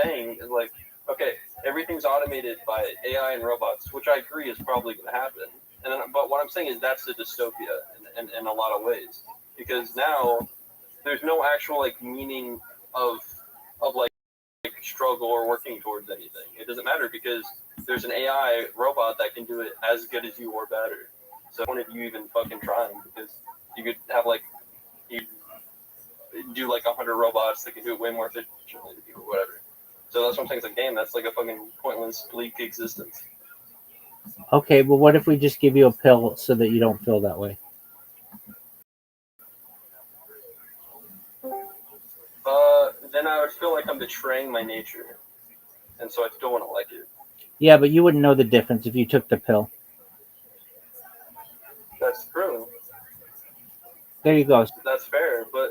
saying is like, okay, everything's automated by AI and robots, which I agree is probably going to happen. And then, but what I'm saying is that's a dystopia in a lot of ways, because now there's no actual like meaning of like struggle or working towards anything. It doesn't matter because there's an AI robot that can do it as good as you or better. So when did you even fucking trying? Because you could have like you do like 100 robots that can do it way more efficiently than you or whatever. So that's what I'm saying. It's a game. That's like a fucking pointless, bleak existence. Okay, well, what if we just give you a pill so that you don't feel that way? Then I would feel like I'm betraying my nature, and so I still want to like it. Yeah, but you wouldn't know the difference if you took the pill. That's true. There you go. That's fair, but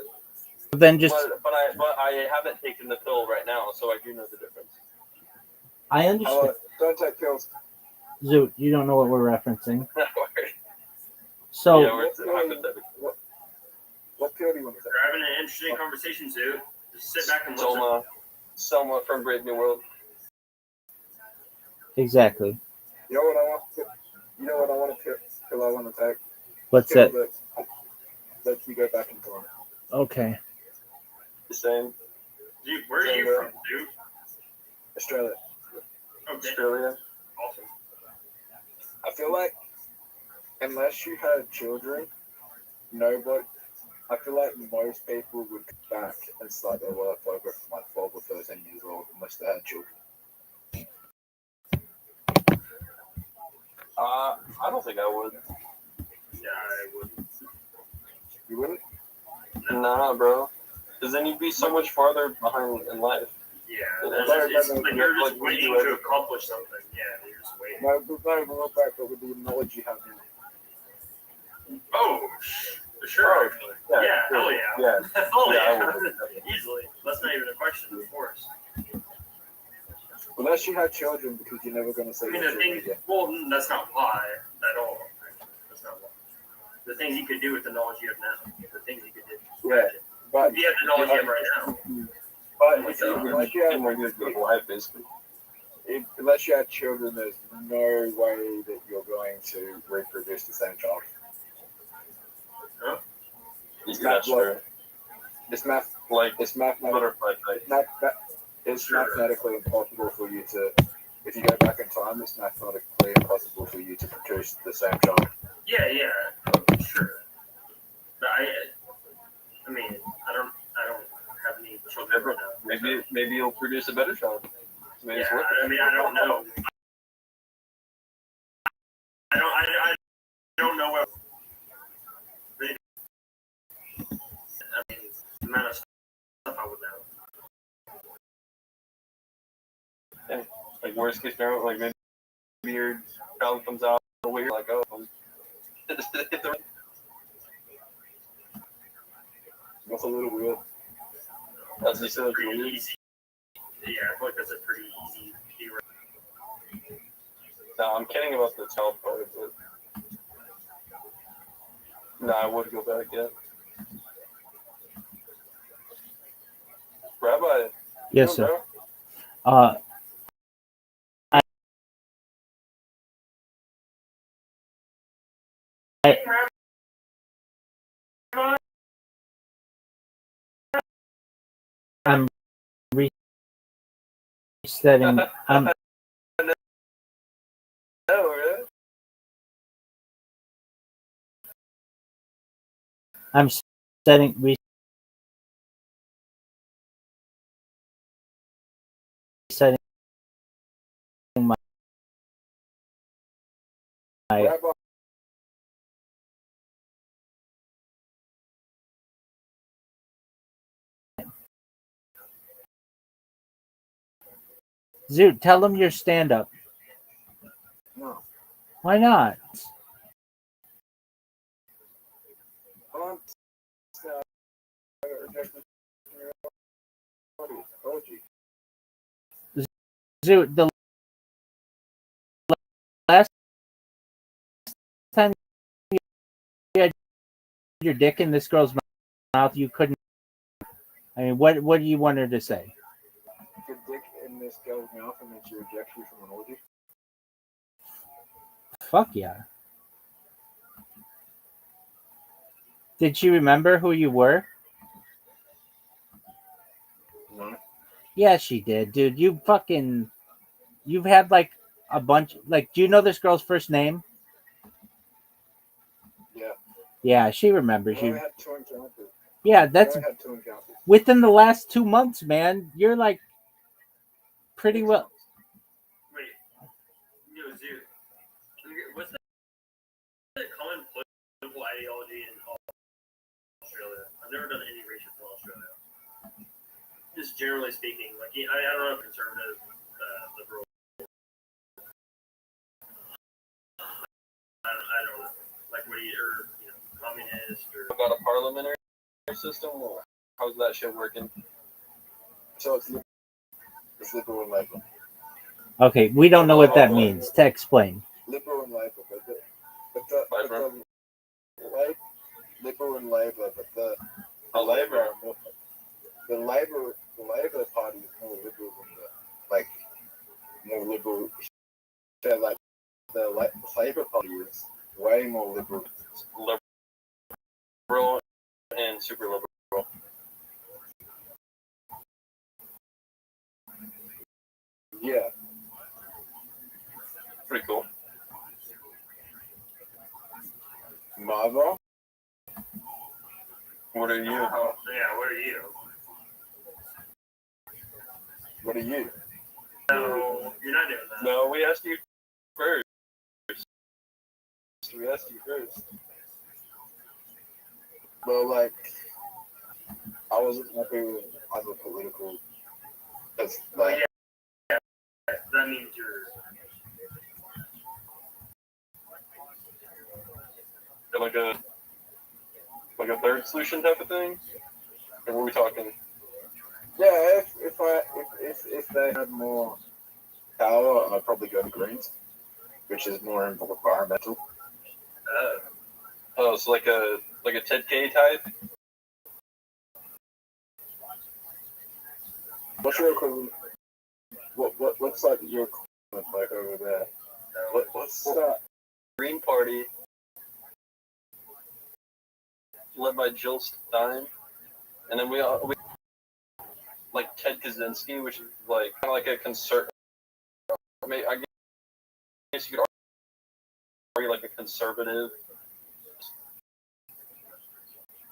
Then just but I haven't taken the pill right now, so I do know the difference. I understand. Don't take pills. Zoot, you don't know what we're referencing. So yeah, we're hypothetical. What pill do you want to take? We're having an interesting conversation, Zoo. Just sit back and listen. Selma from Brave New World. exactly. You know what I want to? You know what I want to pill? I want to take. What's that? Let you go back in time. Okay. The same. Dude, where are you from, Zoo? Australia. Okay. Australia. Awesome. I feel like unless you had children, nobody. I feel like most people would come back and start their life over from like 12 or 13 years old unless they had children. I don't think I would. Yeah, I would. You wouldn't? Nah, bro. Because then you'd be so much farther behind in life. Yeah, it's like you're just waiting to accomplish something. Yeah, you're just waiting. No, we'll back, but with the knowledge you have now. Oh, sure. Actually. Yeah, hell yeah. Yeah. Hell Yeah, yeah. Easily. That's not even a question, of course. Unless you have children, because you're never going to say. I mean, the thing. Well, that's not why at all. Actually. That's not why. The things you could do with the knowledge you have now. The things you could do. Yeah, but you have the knowledge you have right now. But if you have more years of life, basically. Unless you have children, there's no way that you're going to reproduce the same child. Huh? It's mathematically impossible for you to. If you go back in time, it's mathematically impossible for you to produce the same child. Yeah, sure. But I mean, I don't have any children right now. Maybe you'll produce a better child. Yeah, I mean, I don't know. I don't know what. I mean, the amount of stuff I would know. Yeah. Like worst case scenario, like maybe your child comes out away, you're like, oh, That's a little weird. That's just so pretty weird. easy. Yeah, I feel like that's a pretty easy. No, I'm kidding about the child part, but no, I would go back yet. Rabbi. Yes, sir. I'm resetting. I'm setting. Resetting my. Zoot, tell them your stand-up. No. Why not? Zoot, the last time you had your dick in this girl's mouth, you couldn't. I mean, what do you want her to say? in this girl's mouth and then she rejects you from an orgy? Fuck yeah. Did she remember who you were? No. Yeah, she did, dude. You've had like a bunch. Like, do you know this girl's first name? Yeah. Yeah, she remembers I only you. had 2 encounters. Yeah, I that's only had 2 encounters. within the last 2 months, man. You're like pretty well. Wait, Zoo. What's the common political ideology in Australia? I've never done any research in Australia. Just generally speaking, like I don't know, conservative, liberal. I don't know. Like what do you, or communist or About a parliamentary system? Or how's that shit working? So it's liberal and Labour. Okay, we don't know what that means. To explain. Liberal and Labour, but the Liberal and Labour, but the Labour are more, the Labour Party is more liberal than more liberal. So like the Labour Party is way more liberal. Liberal and super liberal. Yeah. Pretty cool. Marva? What are you? yeah, what are you? What are you? No, you're not doing that. No, we asked you first. We asked you first. Well, like, I wasn't happy with other political. That's Well, like, yeah, that means you're. Like a third solution type of thing? Or what are we talking? yeah, if they had more power, I'd probably go to Greens, which is more environmental. Oh, so like a Ted K type? What's your equivalent? What's like your equivalent like over there? What's that? Green Party, led by Jill Stein, and then we like Ted Kaczynski, which is like kind of like a conservative. I mean, I guess you could argue like a conservative.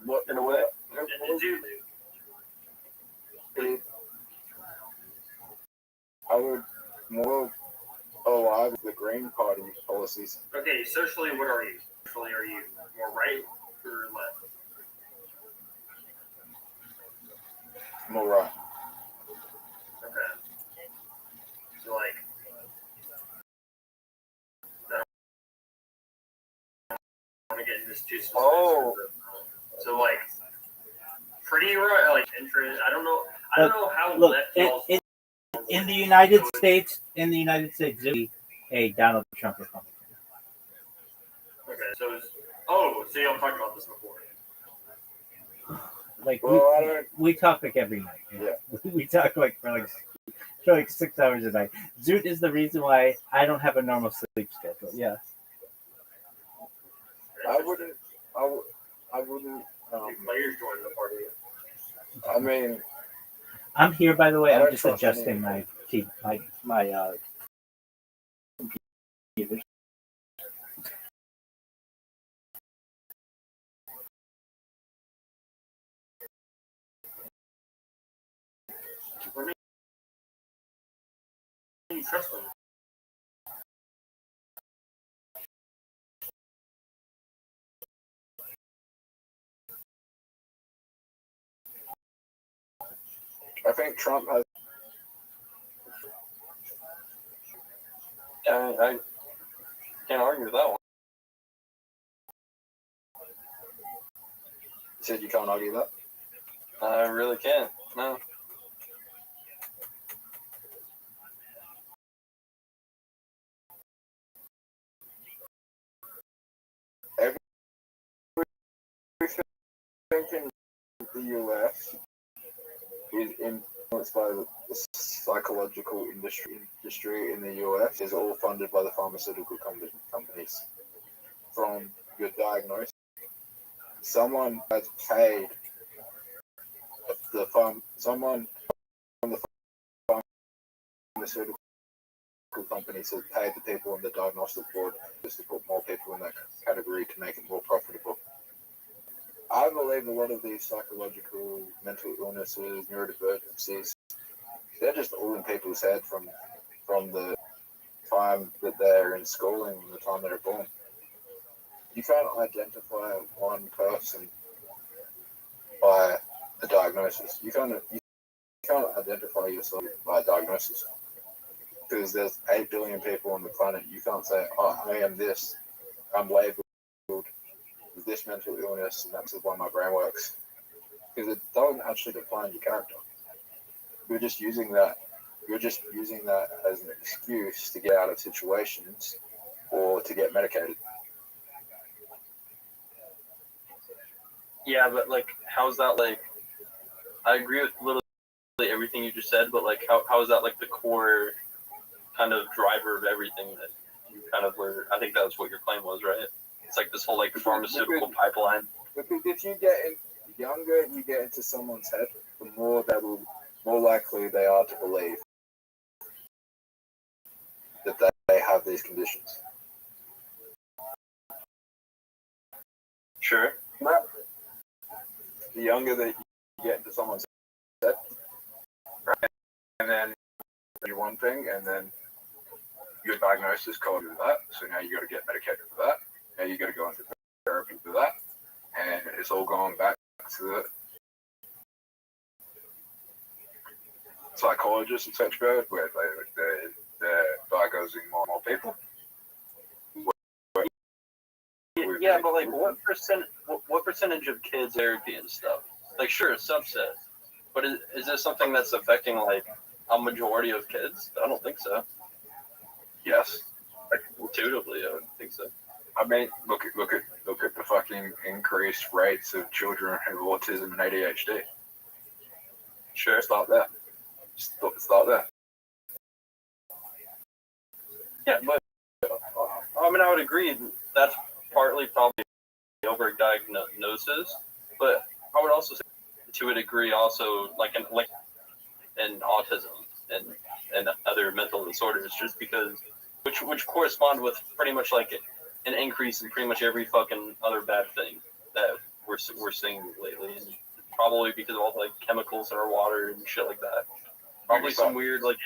What In a way. I would more alive with the Green Party policies. Okay, socially, what are you? Socially, are you more right or left? More right. Okay. So like, I don't want to get into this too specific. Oh. So like, pretty right, like interest. I don't know how Look, left y'all. in the United States, a Donald Trump Republican. Okay, so so y'all talked about this before. Like Well, we talk like every night. Yeah. We talk like for 6 hours a night. Zoot is the reason why I don't have a normal sleep schedule. Yeah. I wouldn't. Players joined the party. I mean, I'm here, by the way. I I'm don't just trust adjusting anyone. my computer. You trust them. I think Trump has. I can't argue with that one. You said you can't argue that. I really can't. No. Everything in the US is in influenced by the psychological industry in the US is all funded by the pharmaceutical companies. From your diagnosis, someone has paid someone from the pharmaceutical companies has paid the people on the diagnostic board just to put more people in that category to make it more profitable. I believe a lot of these psychological, mental illnesses, neurodivergencies, they're just all in people's head from the time that they're in schooling and the time they're born. You can't identify one person by a diagnosis. You can't identify yourself by a diagnosis because there's 8 billion people on the planet. You can't say, oh, I am this. I'm labeled with this mental illness, and that's why my brain works. Because it doesn't actually define your character. You're just using that as an excuse to get out of situations or to get medicated. Yeah, but like, how's that like? I agree with literally everything you just said, but like, how is that like the core kind of driver of everything that you kind of were? I think that was what your claim was, right? It's like this whole like pharmaceutical pipeline. Because if you get the younger you get into someone's head, the more likely they are to believe that they have these conditions. Sure. The younger that you get into someone's head, right? And then you do one thing, and then your diagnosis called you that. So now you got to get medicated for that. Now you got to go into therapy for that, and it's all going back to the psychologists, etc., where they're diagnosing more and more people. Yeah, but like, what percentage of kids therapy and stuff? Like, sure, a subset, but is this something that's affecting like a majority of kids? I don't think so. Yes, Like, intuitively, I don't think so. I mean, look at the fucking increased rates of children with autism and ADHD. Sure. Start there. Start there. Yeah, but I mean, I would agree that's partly probably overdiagnosis, but I would also say to a degree also like in autism and other mental disorders, just because which correspond with pretty much like an increase in pretty much every fucking other bad thing that we're seeing lately, and probably because of all the like chemicals in our water and shit like that. Probably some weird like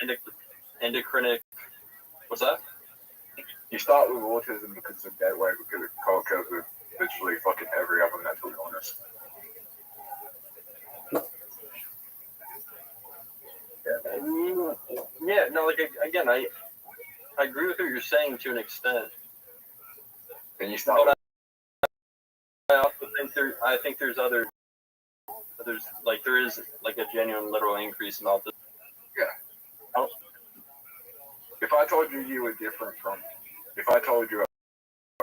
endocrinic. What's that? You start with autism because it's a gateway, because it co-occurs with literally fucking every other mental illness. Yeah, no, like again, I agree with what you're saying to an extent. And you start. But I also think I think there's like there is like a genuine literal increase in autism. Yeah. If I told you were different from, if I told you at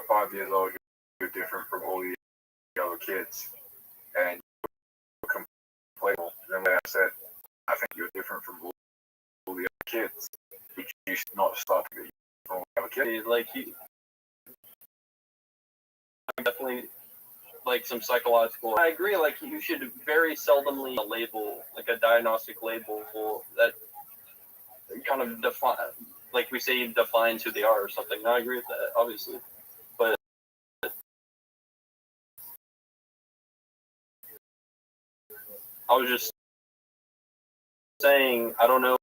5 years old you're different from all the other kids, and you're completely, then when I said, I think you're different from all the other kids, would you not start to get from all the other kids? Like definitely like some psychological. I agree. Like you should very seldomly label like a diagnostic label that kind of define, like we say, defines who they are or something. No, I agree with that, obviously, but I was just saying I don't know.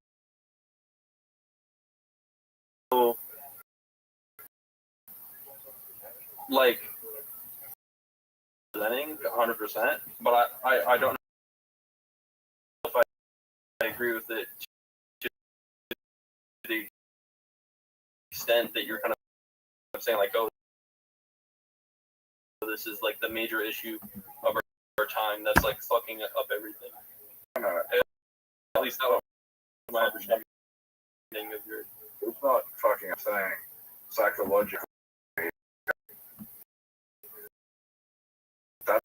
Like presenting 100%, but I don't know if I agree with it to the extent that you're kind of saying like, oh, this is like the major issue of our time that's like fucking up everything. At least that was my understanding of your. It's not fucking up saying psychological. That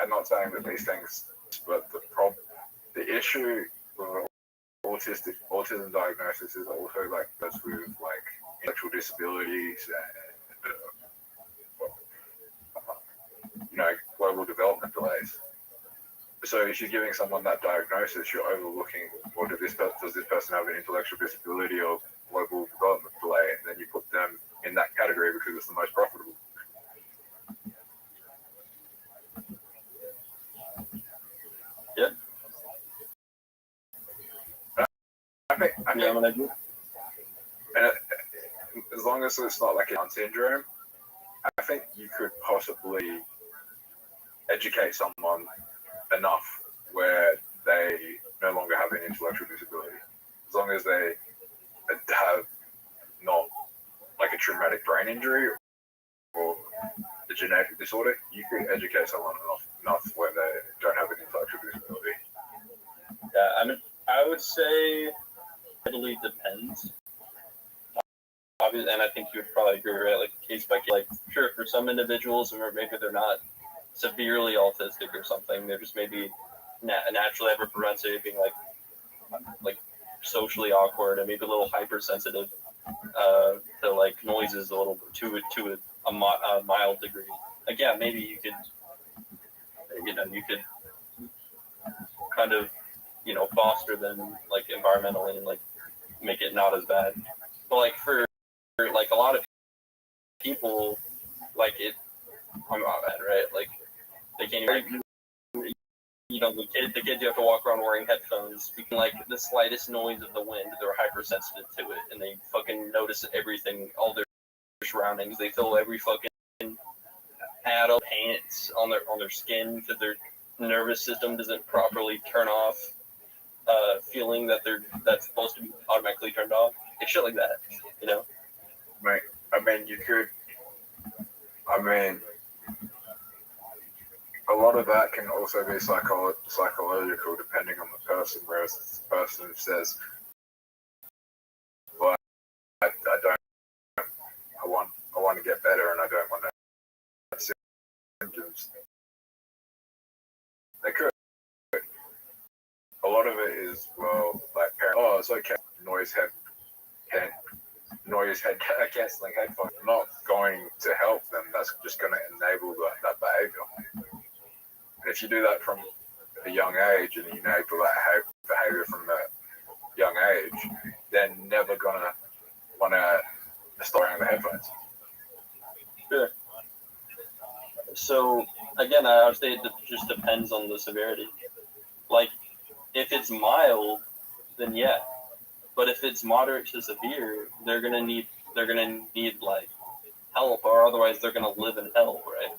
I'm not saying that these things, but the issue with autism diagnosis is also like that's with like intellectual disabilities and global development delays. So if you're giving someone that diagnosis, you're overlooking, well, does this person have an intellectual disability or global development delay? And then you put them in that category because it's the most profitable. Yeah. I think and as long as it's not like a Down syndrome, I think you could possibly educate someone enough where they no longer have an intellectual disability. As long as they have not like a traumatic brain injury or a genetic disorder, you could educate someone enough where they don't have an intellectual disability. Yeah, I mean, I would say it really depends. Obviously, and I think you would probably agree, right? Like case by case. Like, sure, for some individuals, or maybe they're not severely autistic or something, they're just maybe naturally have a propensity of being like socially awkward and maybe a little hypersensitive to like noises a little to a mild degree. Like, yeah, maybe you could kind of foster them like environmentally and like make it not as bad. But like for like a lot of people, like I'm not bad, right? Like they can't even, the kids you have to walk around wearing headphones, speaking like the slightest noise of the wind, they're hypersensitive to it, and they fucking notice everything, all their surroundings. They feel every fucking pad of pants on their skin because their nervous system doesn't properly turn off, feeling that that's supposed to be automatically turned off. It's shit like that, Right. I mean, you could. I mean, a lot of that can also be psychological, depending on the person. Whereas the person says, "Well, I don't. I want to get better, and I don't want to have symptoms." They could. A lot of it is like, oh, it's okay. Noise cancelling headphones. Not going to help them. That's just going to enable that behavior. And if you do that from a young age and you enable that behavior from a young age, they're never going to want to start wearing the headphones. Sure. So again, I would say it just depends on the severity. Like, if it's mild, then yeah. But if it's moderate to severe, they're gonna need like help, or otherwise they're gonna live in hell, right?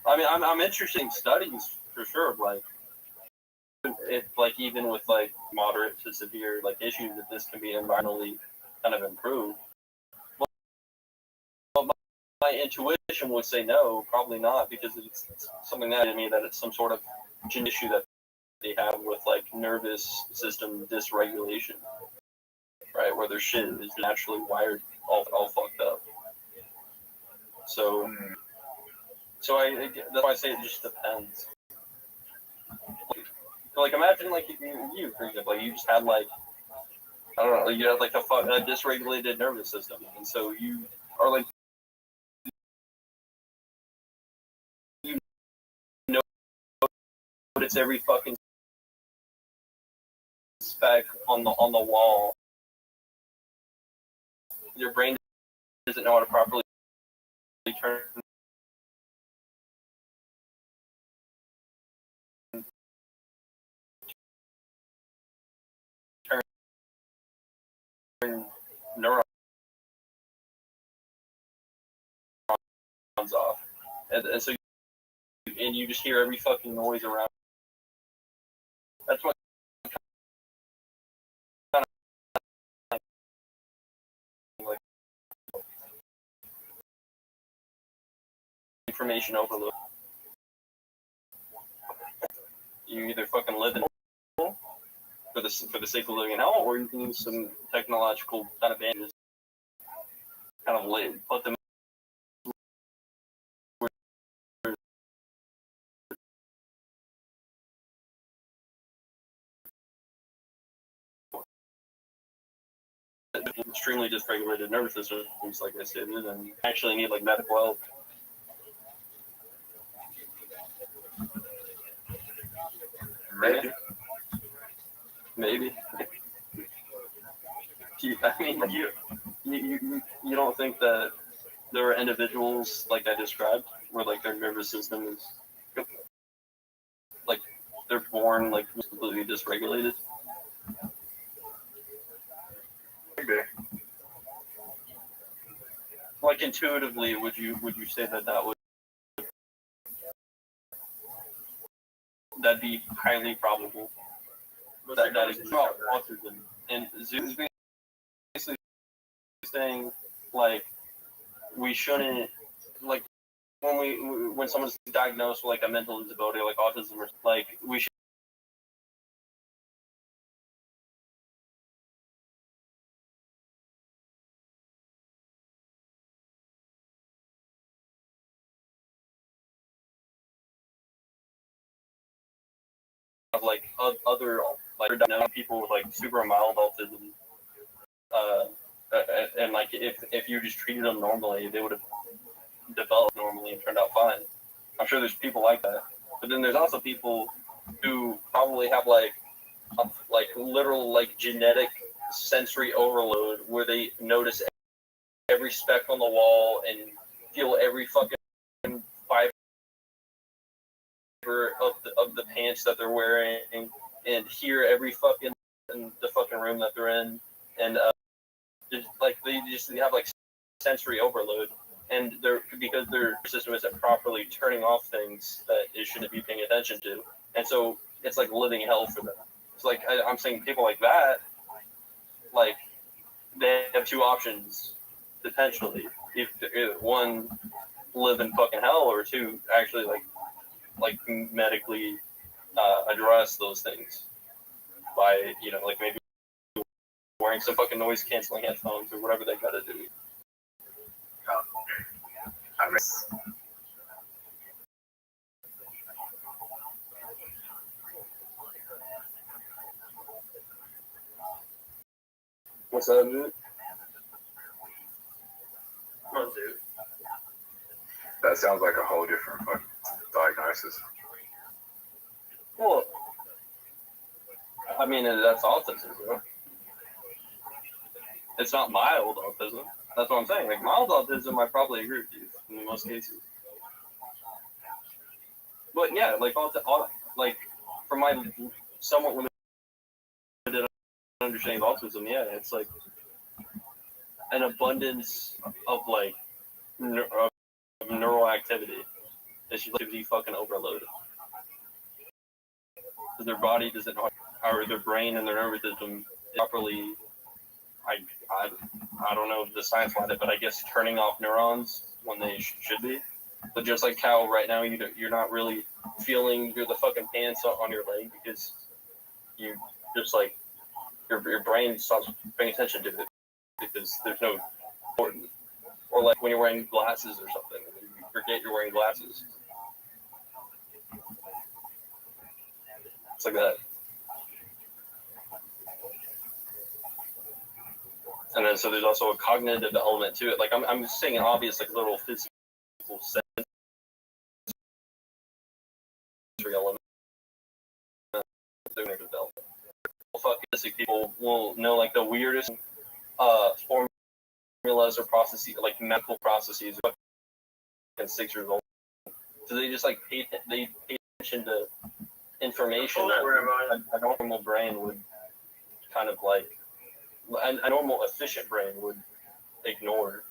I mean, I'm interested in studies for sure, like if like even with like moderate to severe like issues, that this can be environmentally kind of improved. But my intuition would say no, probably not, because it's something that to me that it's some sort of gene issue that they have with like nervous system dysregulation, right? Where their shit is naturally wired all fucked up. So that's why I say it just depends. Like imagine like you for example, like you just had like, I don't know, you had like a dysregulated nervous system, and so you are like, you notice every fucking speck on the wall. Your brain doesn't know how to properly turn neurons off, and so you just hear every fucking noise around. That's what kind of like information overload. You either fucking live in hell for the sake of living in hell, or you can use some technological kind of advantages, kind of put them extremely dysregulated nervous systems, like I stated, and actually need like medical help. Maybe. Maybe. I mean, you don't think that there are individuals like I described where like their nervous system is like they're born like completely dysregulated? Maybe. Like intuitively, would you say that would that'd be highly probable that is not autism? And Zeus basically saying like we shouldn't like when someone's diagnosed with like a mental disability like autism or like we should have like other like people with like super mild autism and like if you just treated them normally they would have developed normally and turned out fine. I'm sure there's people like that, but then there's also people who probably have like literal like genetic sensory overload where they notice every speck on the wall and feel every fucking fiber of the pants that they're wearing and hear every fucking in the fucking room that they're in and just, like they have like sensory overload. And because their system isn't properly turning off things that it shouldn't be paying attention to, and so it's like living hell for them. It's like I'm saying people like that, like they have two options potentially. If one, live in fucking hell, or two, actually like medically address those things by like maybe wearing some fucking noise canceling headphones or whatever they gotta do. I mean, What's that, dude? Come on, dude. that sounds like a whole different fucking diagnosis. Well, I mean, that's autism, bro. It's not mild autism. That's what I'm saying. Like, mild autism, I probably agree with you in most cases. But yeah, like, like, for my somewhat limited understanding of autism, yeah, it's like an abundance of, like, of neural activity. It's just like fucking overload. Their body doesn't, or their brain and their nervous system properly. I don't know the science behind it, but I guess turning off neurons when they should be. But just like how right now you're not really feeling the fucking pants on your leg because you just like your brain stops paying attention to it because there's no important. Or like when you're wearing glasses or something, you forget you're wearing glasses. It's like that. And then so there's also a cognitive element to it. Like I'm just saying an obvious like little physical sensory element. Fucking people will know like the weirdest formulas or processes, like medical processes, and 6 years old. So they just like pay attention to information that a normal brain would kind of like. A normal efficient brain would ignore.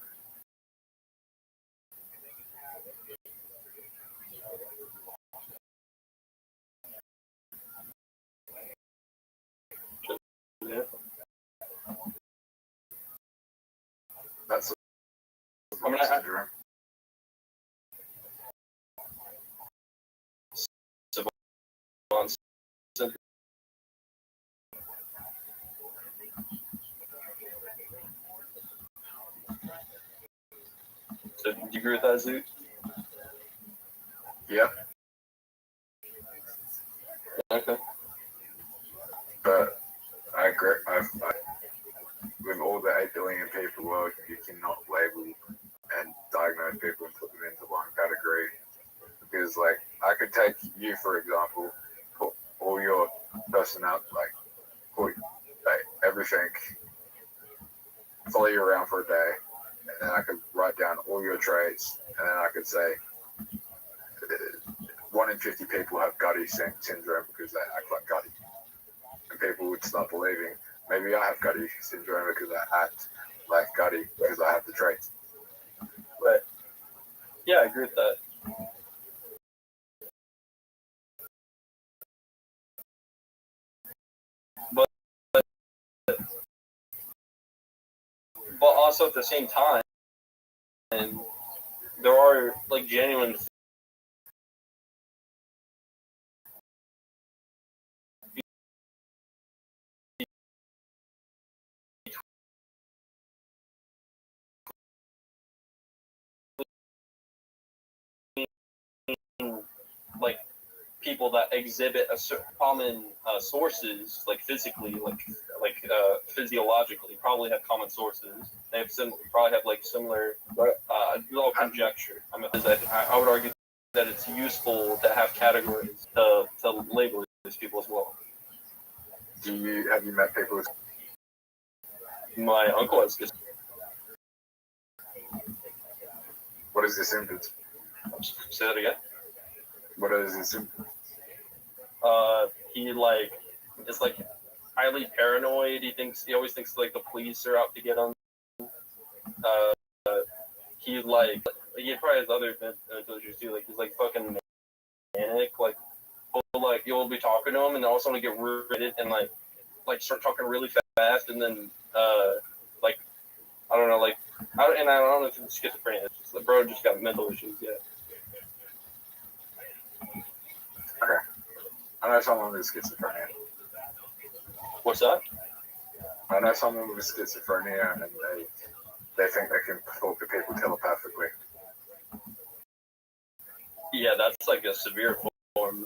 Yeah. That's I mean, syndrome. So do you agree with that, Zoot? Yeah, Okay. but I agree. With all the 8 billion person out, like put like everything, follow you around for a day, and then I could write down all your traits, and then I could say 1 in 50 people have Gutty syndrome because they act like Gutty, and people would start believing maybe I have Gutty syndrome because I act like Gutty because I have the traits. Right. Yeah, I agree with that. But also at the same time, and there are like genuine like people that exhibit a certain common sources, like physically, physiologically, probably have common sources. They have probably have like similar little conjecture. I mean, I would argue that it's useful to have categories to label these people as well. Have you met people? My uncle has schizophrenia. What is the symptoms? Say that again. What is the symptoms? He like is like highly paranoid. He always thinks like the police are out to get him. He probably has other mental issues too. Like he's like fucking manic. You'll be talking to him and all of a sudden get rooted and like start talking really fast and then I don't know I don't know if it's schizophrenia. It's just the bro just got mental issues. Yeah. Okay. I know someone with schizophrenia. What's that? I know someone with schizophrenia, and they think they can talk to people telepathically. Yeah, that's like a severe form.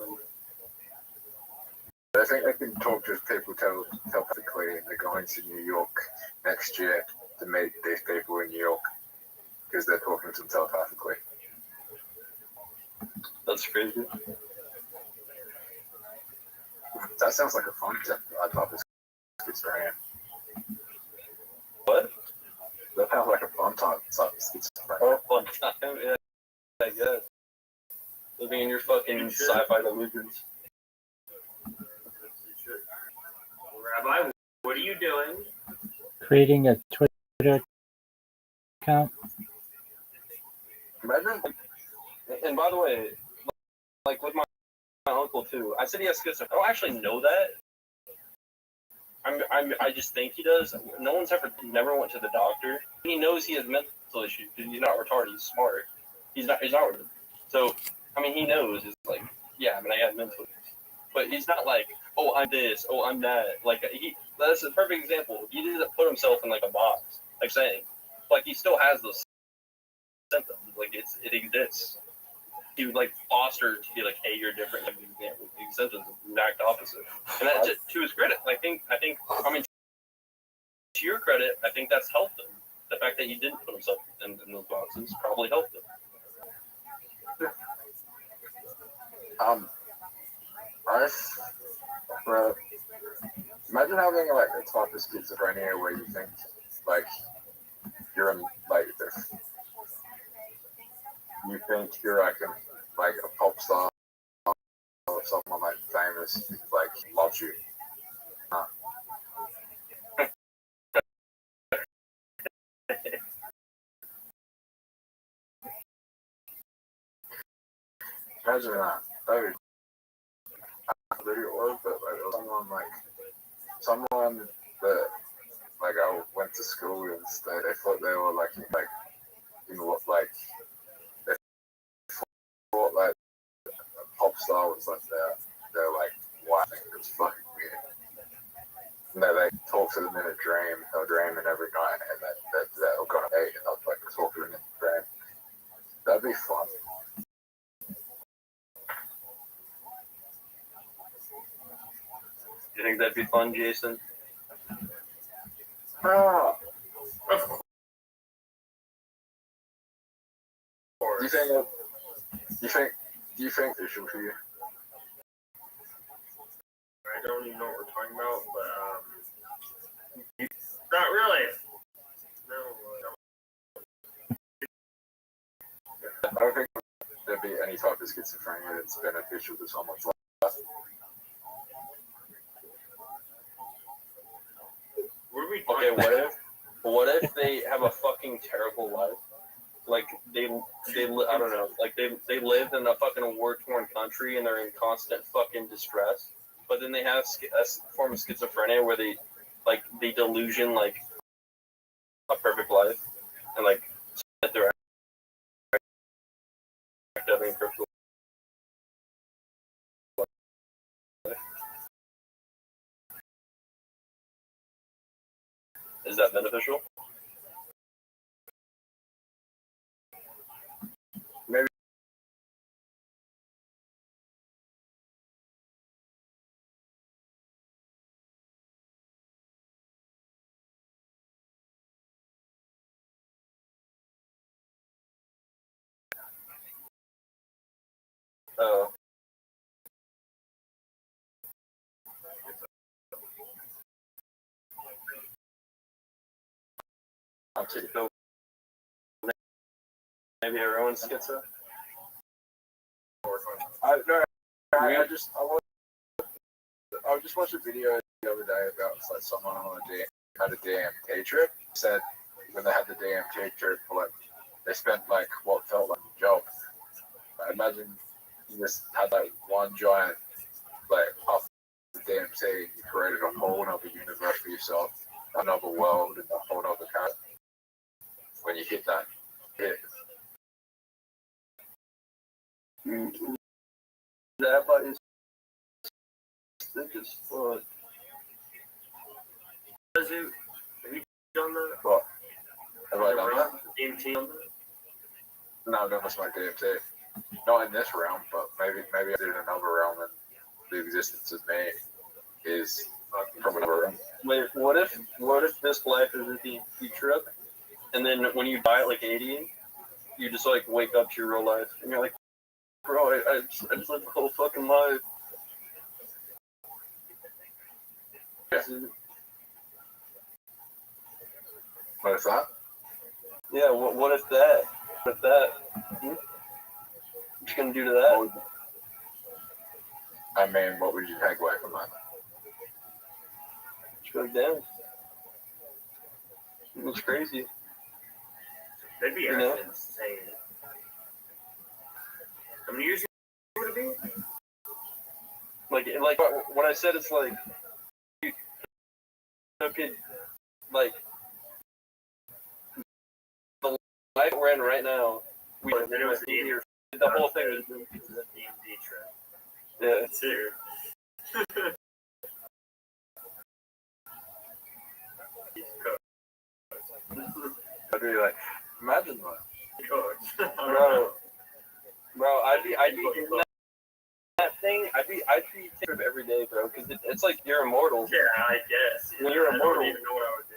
They think they can talk to people telepathically, and they're going to New York next year to meet these people in New York because they're talking to them telepathically. That's crazy. That sounds like a fun type of schizophrenia. What? That sounds like a fun type of schizophrenia. Oh, fun time. Yeah, I guess. Living in your fucking sci-fi delusions. Rabbi, what are you doing? Creating a Twitter account. Imagine. And by the way, like with my uncle too, I said he has schizophrenia. I don't actually know that. I just think he does. No one's never went to the doctor. He knows he has mental issues. He's not retarded. He's smart. He's not retarded. So, I mean, he knows. It's like, yeah, I mean, I got mental issues. But he's not like, oh, I'm this, oh, I'm that. That's a perfect example. He didn't put himself in like a box, like saying, like he still has those symptoms. Like it exists. He would like foster to be like, hey, you're different. Like these symptoms are the exact opposite. And that's to his credit. I mean, to your credit, I think that's helped him. The fact that he didn't put himself in those boxes probably helped him. Well, imagine having like a type of schizophrenia where you think like you're in like you think you're like a pop star or someone like famous like loves you. Imagine that. That would video or but like someone that like I went to school with, they thought they were like you know what like they thought like a pop star was like they're like wow, I think it was fucking weird. And they talk to them in a dream, they'll dream every night and they'll go on a date and they'll like talk to them in a dream. That'd be fun. You think that'd be fun, Jason? Ah, Of course. do you think official to you? I don't even know what we're talking about, but not really. No, I don't think there'd be any type of schizophrenia that's beneficial to someone's life. what are we Okay, talking what if they have a fucking terrible life? Like I don't know, like they live in a fucking war-torn country and they're in constant fucking distress. But then they have a form of schizophrenia where they delusion like a perfect life and like that they're having a perfect life. Is that beneficial? Maybe. Oh. So maybe everyone's schizo. I just watched a video the other day about like someone on had a DMT trip. Said when they had the DMT trip, like they spent like what felt like a job. I imagine you just had like one giant like off the DMT, you created a whole other universe for yourself, another world, and a whole other kind. When you hit that hit. That body is thick as fuck. Have you done that? What? Have I done that? DMT on that? No, I've never smoked DMT. Not in this realm, but maybe I did in another realm, and the existence of me is from another realm. Wait, what if this life is a DMT trip, and then when you die at like 80, you just like wake up to your real life, and you're like, bro, I just lived the whole fucking life. Yeah. What is that? Yeah, what if that? What if that? What you gonna do to that? I mean, what would you take away from that? Just be like, damn. It's crazy. That'd be You know? actually insane. How many years would it be? Like what I said is like, you could like the life we're in right now. Then it was The whole thing was It's a DMT trip. yeah. It's here. I'd be like, imagine that. Bro, I'd be in that thing. I'd be tired every day, bro, because it's like you're immortal. Yeah, I guess. When you're immortal, I don't even know what I would do.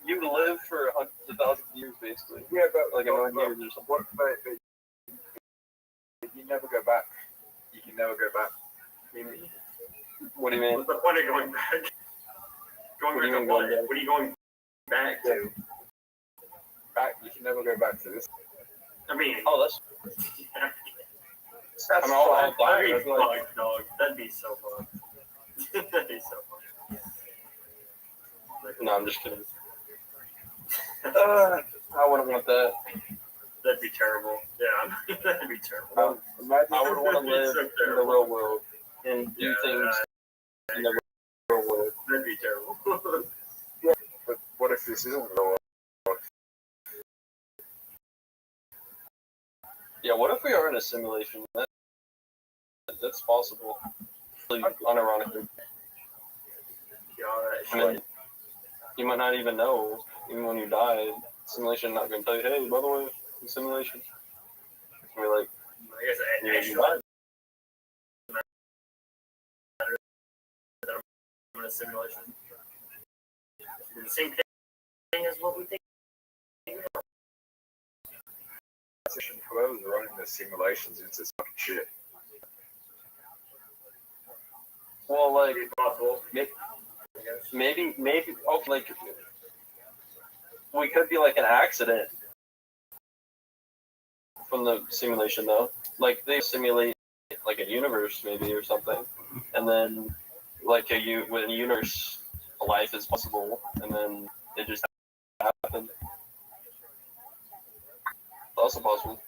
you live for hundreds of thousands of years, basically. Yeah, but Like a million years or something. But you never go back. You can never go back. What do you mean? What's the point of going back? Going back to what? What are you going back to? Back. You can never go back to this. I mean, Oh, that's that's all fun. dying. That'd be fun, dog. That'd be so fun. That'd be so fun. no, I'm just kidding. I wouldn't want that. That'd be terrible. Yeah, that'd be terrible. Imagine I would want to live so in the terrible. real world and do things in the real world. That'd be terrible. But what if this isn't the world? Yeah, what if we are in a simulation? That's possible. Really unironically. Yeah, I mean, you might not even know, even when you die. Simulation not going to tell you, hey, by the way, it's a simulation. We're like, I guess you actually, died. I'm in a simulation. The same thing as what we think. Whoever's running the simulations into fucking shit. Well, like It's possible. maybe okay, like we could be like an accident from the simulation though. Like they simulate like a universe maybe or something, and then like when a universe a life is possible, and then it just happened. Also possible.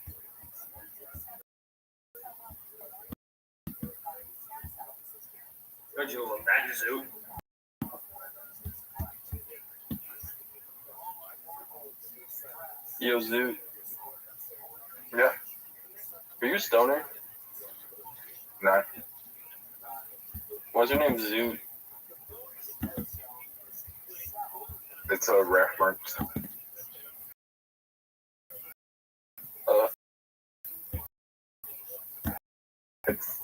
Don't you love that zoo? Yo, Zoo, Yeah. are you a stoner? No. Why's your name Zoo? It's a reference. Uh, It's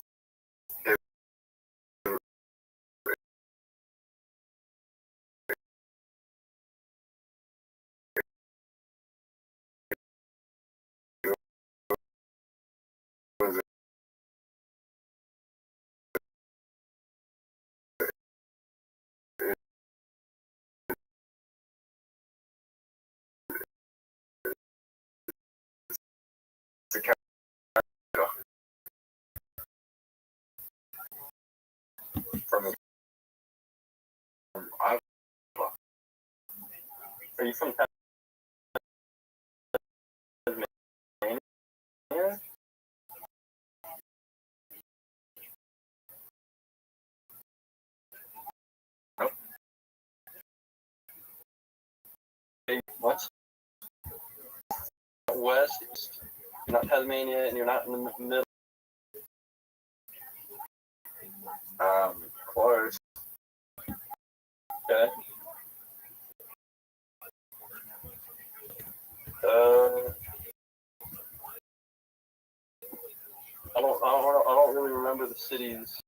a from I are you from Tasmania? What? West? You're not Tasmania, and you're not in the middle. close. Okay. I don't really remember the cities